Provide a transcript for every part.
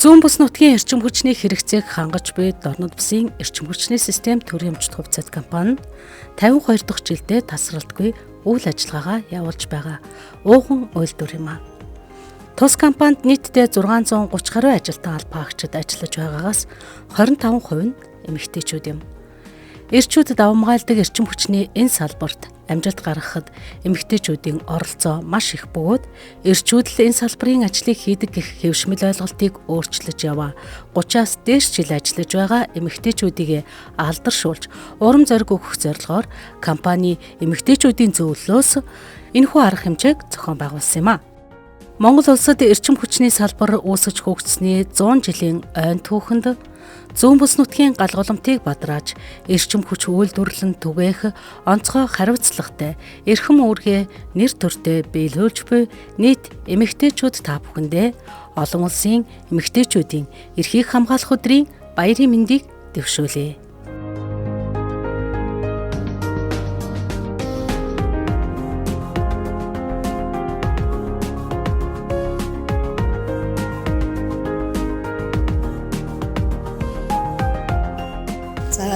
Зүүн бүс нутгийн эрчим хүчний хэрэгцээг хангаж буй Дорнод бүсийн эрчим хүчний систем төрийн өмчт хувьцаат компани 52 дахь жилдээ тасралтгүй үйл ажиллагаагаа явуулж байгаа ууган үйлдвэр юм а. Тус компанид нийтдээ 630 гаруй ажилтан албаагчид ажиллаж байгаагаас 25% нь эмэгтэйчүүд юм. Эрчүүд давмгаалдаг эрчим хүчний энэ салбарт амжилт гаргахад эмэгтэйчүүдийн оролцоо маш их бөгөөд эрчүүд л энэ салбарын ажлыг хийдэг гэх хэвшмэл ойлголтыг өөрчлөж яваа 30-аас дээш жил ажиллаж байгаа эмэгтэйчүүдийг алдаршуулж урам зориг өгөх зорилгоор компани эмэгтэйчүүдийн зөвлөлөөс энэхүү арга хэмжээг зохион байгуулсан юм а. Монгол улсад эрчим хүчний салбар үүсэж хөгжсөний 100 жилийн ойн түүхэнд зүүн бүс нутгийн галгууламтыг бадрааж эрчим хүч үйлдвэрлэн түгээх онцгой хариуцлагатай эрхэм үүргээ нэр төртэй биелүүлж буй нийт эмэгтэйчүүд та бүхэндээ олон улсын эмэгтэйчүүдийн эрхийг хамгаалах өдрийн баярын мэндийг дэвшүүлье.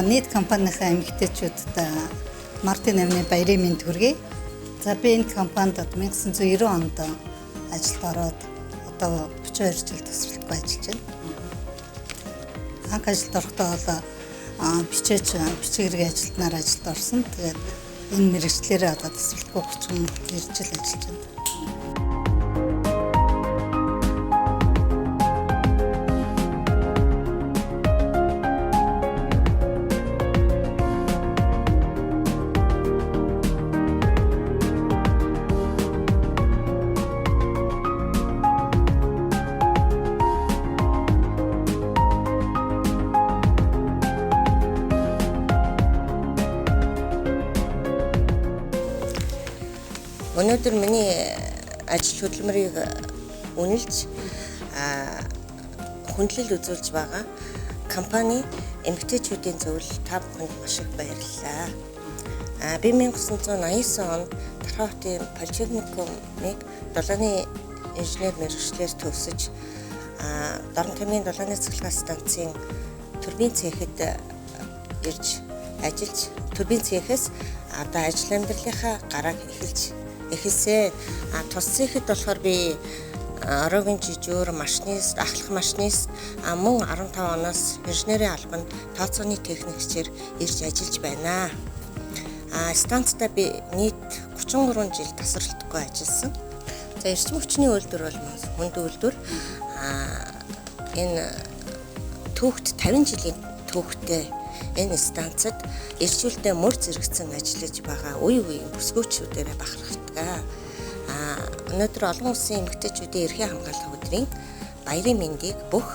Нийт компанийнхаа эмэгтэйчүүдэд Мартин намны баярын мэнд хүргэе. За би энэ компанид 1990 онд ажилд ороод одоо 32 жил тасралтгүй ажиллаж байна. Анх ажилд орохдоо бол бичгийн ажилтнаар ажилд орсон. Тэгээд энэ мэргэжлэрээ одоо тасралтгүй 32 жил ажиллаж байна. Өнөөдөр миний ажил хөдөлмөрийг үнэлж хүндлэл үзүүлж байгаа компани эмэгтэйчүүдийн зөвлөл та бүхэнд маш их баярлалаа. Би 1989 онд Тархаутын политехникумыг долооны инженер мэргэжлээс төгсөж Дорн тамгийн долооны цэцлэгээ станцын турбин цехэд ирж ажиллаж турбин цехээс одоо ажил амьдралынхаа гарааг эхэлсэн. Тус цэхэд болохоор би орогийн жижүүр машинист, ахлах машинист мөн 15 оноос инженерийн албанд тооцооны техникчээр ирж ажиллаж байна. Станцтай би нийт 33 жил тасралтгүй ажилласан. За эрчим хүчний үйлдвэр бол хүнд үйлдвэр. Энэ түүхт 50 жилийн түүхтэй энэ станцад эрчүүлдэ мөр зэрэгцэн ажиллаж байгаа үе үеийн бүсгүйчүүдээр бахархдаг. Өнөөдөр олон улсын эмэгтэйчүүдийн эрхийн хамгаалах өдрийн баярын мэндийг бүх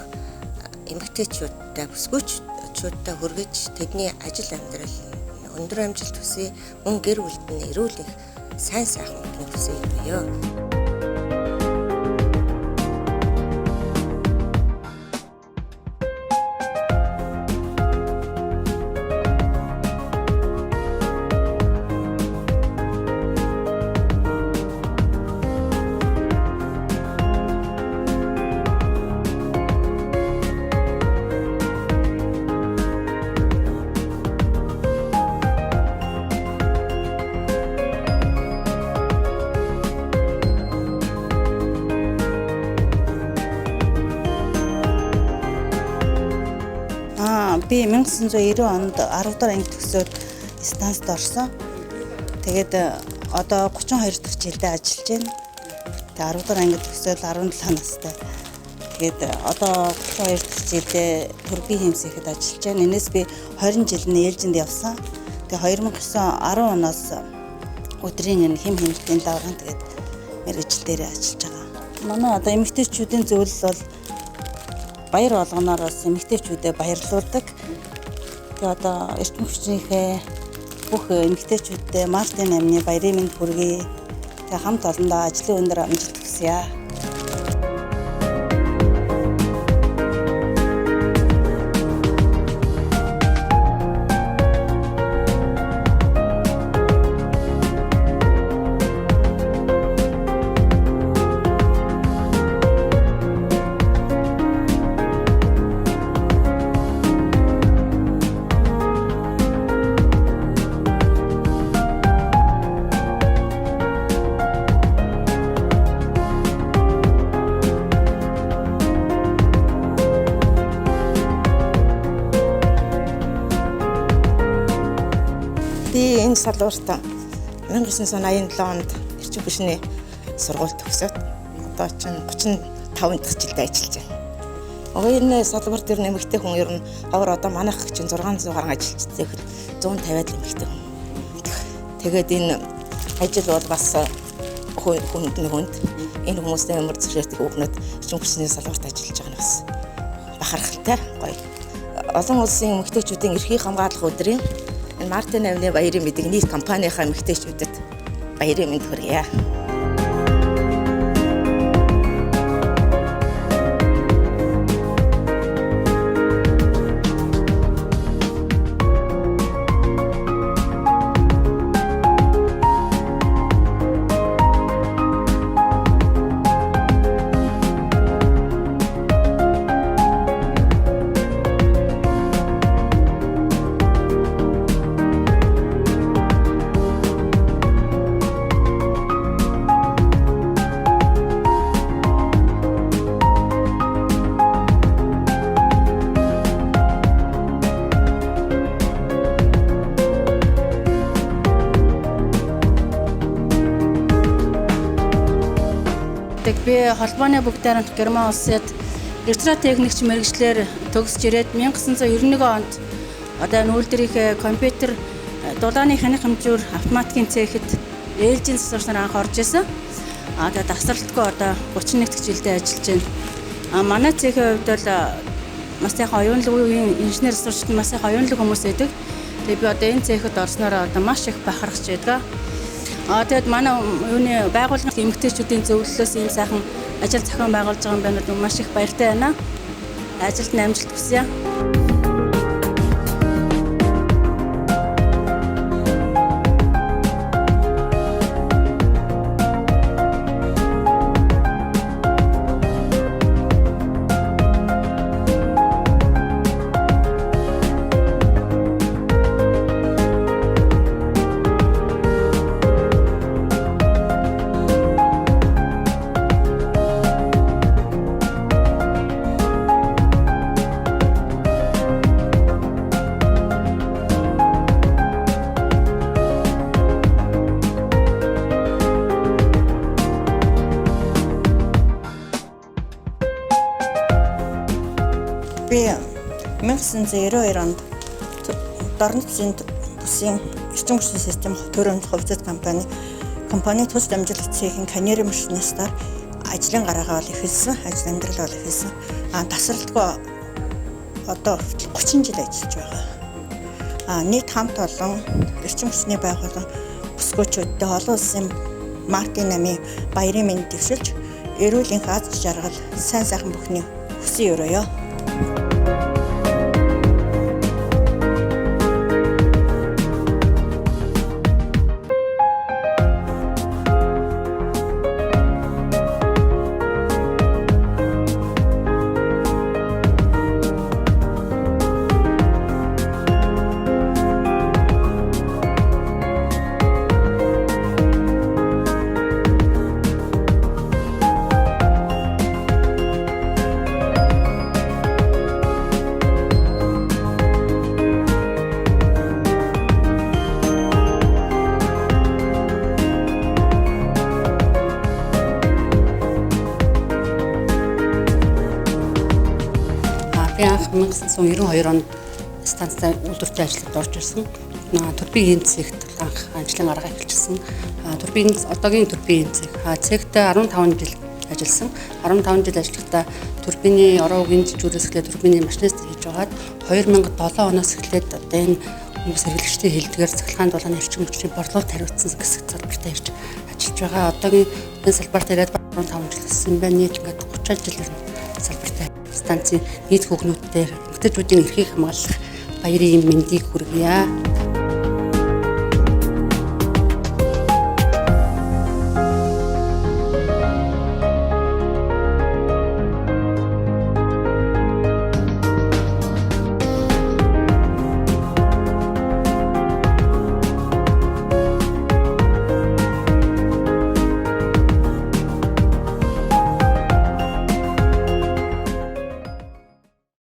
эмэгтэйчүүдтэй бүсгүйчүүдтэй хүргэж тэдний ажил амьдрал өндөр амжилт хүсье, мөн гэр бүлд нь эрүүл их сайн сайхан үүднийг хүсье юу. Би 1990 онд 10 дахь анги төгсөөд станцд орсон. Тэгээд одоо 32 дахь жилдээ ажиллаж байна. Тэгээд 10 дахь анги төгсөөд 17 настай. Тэгээд одоо 32 дахь жилдээ турбин хэмсэхэд ажиллаж байна. Энээс би 20 жил нээлжинд явсан. Тэгээд 2009 10 оноос өдрийн хэм хэмжээний давгаан тэгээд мэргэжил дээр ажиллаж байгаа. Манай одоо эмэгтэйчүүдийн зөвлөл бол баяр болгоноор бас эмэгтэйчүүдэд баярлуулдаг. Тэгээ одоо эрчим хүчнийхээ бүх эмэгтэйчүүдэд Мартин намны баярын мэнд хүргэе. Тэгээ хамт олондоо ажлын өндөр амжилт хүсье. салбарт 1987 онд эрчим хүчний сургууль төгсөөд одоо чинь 35 дахь жилдээ ажиллаж байна. Энэ салбар дээр нэмэгтэй хүн ер нь ховор одоо манайх чинь 600 гаруй ажилчтай гэхэд 150-аад л нэмэгтэй хүн. Тэгээд энэ ажил бол бас хүнд энэ хүмүүстэй ямар зэрэгтэй хүүхнүүд эрчим хүчний салбарт ажиллаж байгаа нь бас бахархалтай гоё. Олон улсын эмэгтэйчүүдийн эрхийг хамгаалах өдрийн энэ Мартин авны баярын мэдээг нийт компанийнхаа эмэгтэйчүүдэд баярын мэд хүргье. Би холбооны бүгд дарамт Герман улсад электротехникч мэргэжлэр төгсөж ирээд 1991 онд одоо энэ үйлдвэрийнхээ компьютер дулааны ханих хэмжүүр автоматикийн цехэд ээлжийн засварчнаар анх орж исэн. Одоо тасралтгүй одоо 31 дахь жилдээ ажиллаж байна. Манай цехийн хувьд бол маш сайхан оюунлаг инженер засварчид маш сайхан оюунлаг хүмүүс байдаг. Тэгээ би одоо энэ цехэд орсноор одоо маш их бахархаж байдаг. Тэгээд манай юуны байгууллагын эмэгтэйчүүдийн зөвлөлөөс ийм сайхан ажил зохион байгуулж байгаа юм байна. Маш их баяртай байна. Ажилд амжилт хүсье. Би 1992 онд Дорнод бүсийн эрчим хүчний систем төрөмж хувьцат компани тус дамжуулалт цехийн канерын машинистаар ажлын гараагаа бол эхэлсэн, ажил амьдрал бол эхэлсэн. Тасралтгүй одоо 30 жил ажиллаж байгаа. Нийт хамт олон эрчим хүчний байгууллага бүсгүүчүүдтэй олон улсын Мартин намын баярын мэнд дэвшилж, эрүүл энх аз жаргал, сайн сайхан бүхний хүсье өрөөё. Би анх 1992 онд станцтай үйлдвэртэй ажиллаад орж ирсэн. Турбигийн цэгт анх ажлын гараа эхэлчихсэн. Одоогийн турбигийн цэг. Цэгтээ 15 жил ажилласан. 15 жил ажиллахдаа турбины ороо үгийн жижүүрээс эхлээд турбины машинист хийж байгаад 2007 оноос эхлээд одоо энэ хүмүүс хэрэглэгчдийн хэлдгээр цахилгаан дулааны эрчим хүчний борлуулалт хариуцсан хэсэг салбарт ирж ажиллаж байгаа. Одоогийн энэ салбарт ирээд 15 жил болсон байна. Нийт ингээд 30 жил салбарт станцын нийт хүүхнүүдтэй эмэгтэйчүүдийн эрхийг хамгаалах баярын мэндийг хүргье.